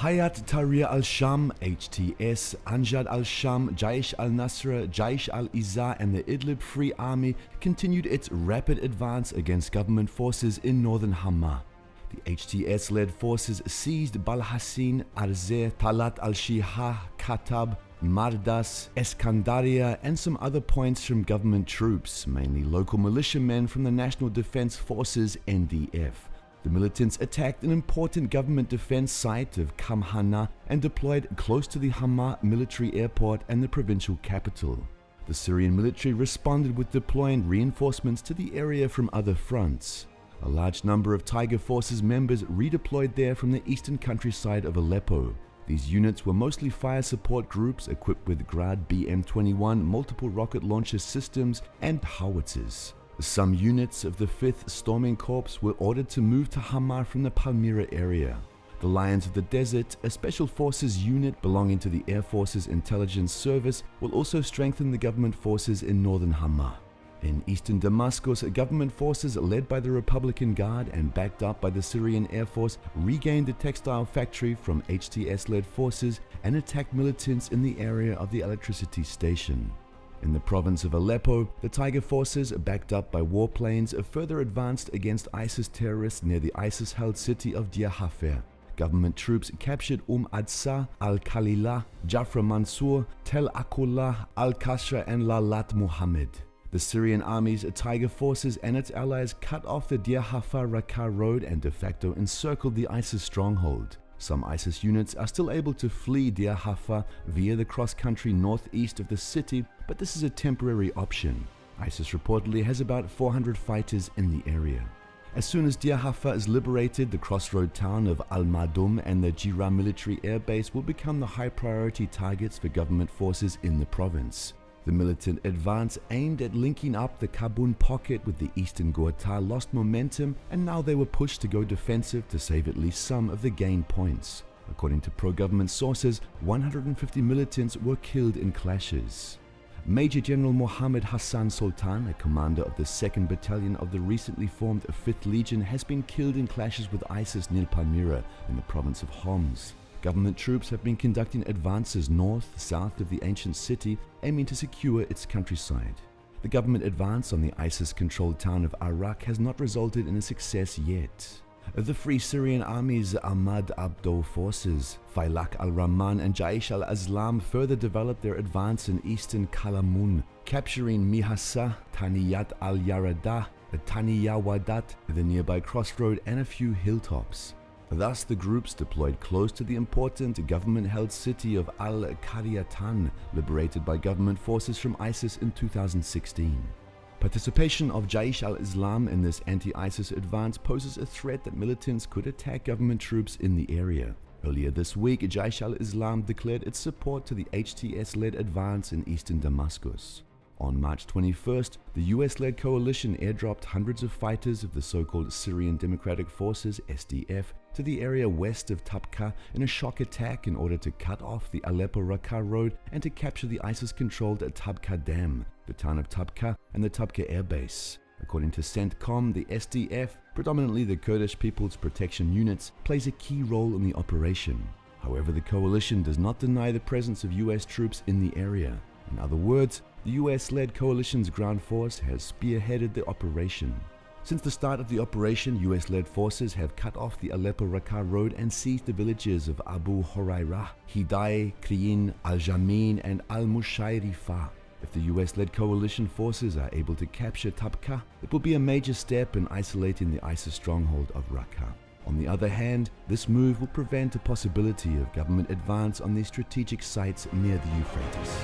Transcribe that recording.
Hayat Tahrir al-Sham, HTS, Anjad al-Sham, Jaish al-Nusra, Jaish al-Izza and the Idlib Free Army continued its rapid advance against government forces in northern Hama. The HTS-led forces seized Balhasin, Arze, Talat al-Shiha, Khatab, Mardas, Eskandaria and some other points from government troops, mainly local militiamen from the National Defense Forces NDF. The militants attacked an important government defense site of Kamhana and deployed close to the Hama military airport and the provincial capital. The Syrian military responded with deploying reinforcements to the area from other fronts. A large number of Tiger Forces members redeployed there from the eastern countryside of Aleppo. These units were mostly fire support groups equipped with Grad BM-21 multiple rocket launcher systems and howitzers. Some units of the 5th Storming Corps were ordered to move to Hama from the Palmyra area. The Lions of the Desert, a special forces unit belonging to the Air Force's intelligence service, will also strengthen the government forces in northern Hama. In eastern Damascus, government forces led by the Republican Guard and backed up by the Syrian Air Force regained the textile factory from HTS-led forces and attacked militants in the area of the electricity station. In the province of Aleppo, the Tiger Forces, backed up by warplanes, further advanced against ISIS terrorists near the ISIS-held city of Deir Hafer. Government troops captured Adsa, Al-Khalila, Jafra Mansour, Tel Akullah, Al-Kasra and Lalat Muhammad. The Syrian army's Tiger Forces and its allies cut off the Deir Hafer-Raqqa road and de facto encircled the ISIS stronghold. Some ISIS units are still able to flee Deir Hafer via the cross-country northeast of the city, but this is a temporary option. ISIS reportedly has about 400 fighters in the area. As soon as Deir Hafer is liberated, the crossroad town of Al-Madum and the Jira military airbase will become the high-priority targets for government forces in the province. The militant advance aimed at linking up the Kabun pocket with the eastern Ghouta lost momentum, and now they were pushed to go defensive to save at least some of the gained points. According to pro-government sources, 150 militants were killed in clashes. Major General Mohammed Hassan Sultan, a commander of the 2nd Battalion of the recently formed 5th Legion, has been killed in clashes with ISIS near Palmyra in the province of Homs. Government troops have been conducting advances north-south of the ancient city, aiming to secure its countryside. The government advance on the ISIS-controlled town of Arak has not resulted in a success yet. The Free Syrian Army's Ahmad Abdo forces, Failaq al-Rahman and Jaish al-Islam further developed their advance in eastern Kalamun, capturing Mihasa, Taniyat al-Yaradah, Taniyawadat, the nearby crossroad and a few hilltops. Thus, the groups deployed close to the important government-held city of Al-Qaryatan, liberated by government forces from ISIS in 2016. Participation of Jaish al-Islam in this anti-ISIS advance poses a threat that militants could attack government troops in the area. Earlier this week, Jaish al-Islam declared its support to the HTS-led advance in eastern Damascus. On March 21st, the US-led coalition airdropped hundreds of fighters of the so-called Syrian Democratic Forces (SDF) to the area west of Tabqa in a shock attack in order to cut off the Aleppo-Raqqa road and to capture the ISIS-controlled Tabqa Dam, the town of Tabqa and the Tabqa Air Base. According to CENTCOM, the SDF, predominantly the Kurdish People's Protection Units, plays a key role in the operation. However, the coalition does not deny the presence of US troops in the area. In other words, the US-led coalition's ground force has spearheaded the operation. Since the start of the operation, US-led forces have cut off the Aleppo-Raqqa road and seized the villages of Abu Hurairah, Hidayeh, Kriyin, Al-Jamin and Al-Mushayrifah. If the US-led coalition forces are able to capture Tabqa, it will be a major step in isolating the ISIS stronghold of Raqqa. On the other hand, this move will prevent a possibility of government advance on these strategic sites near the Euphrates.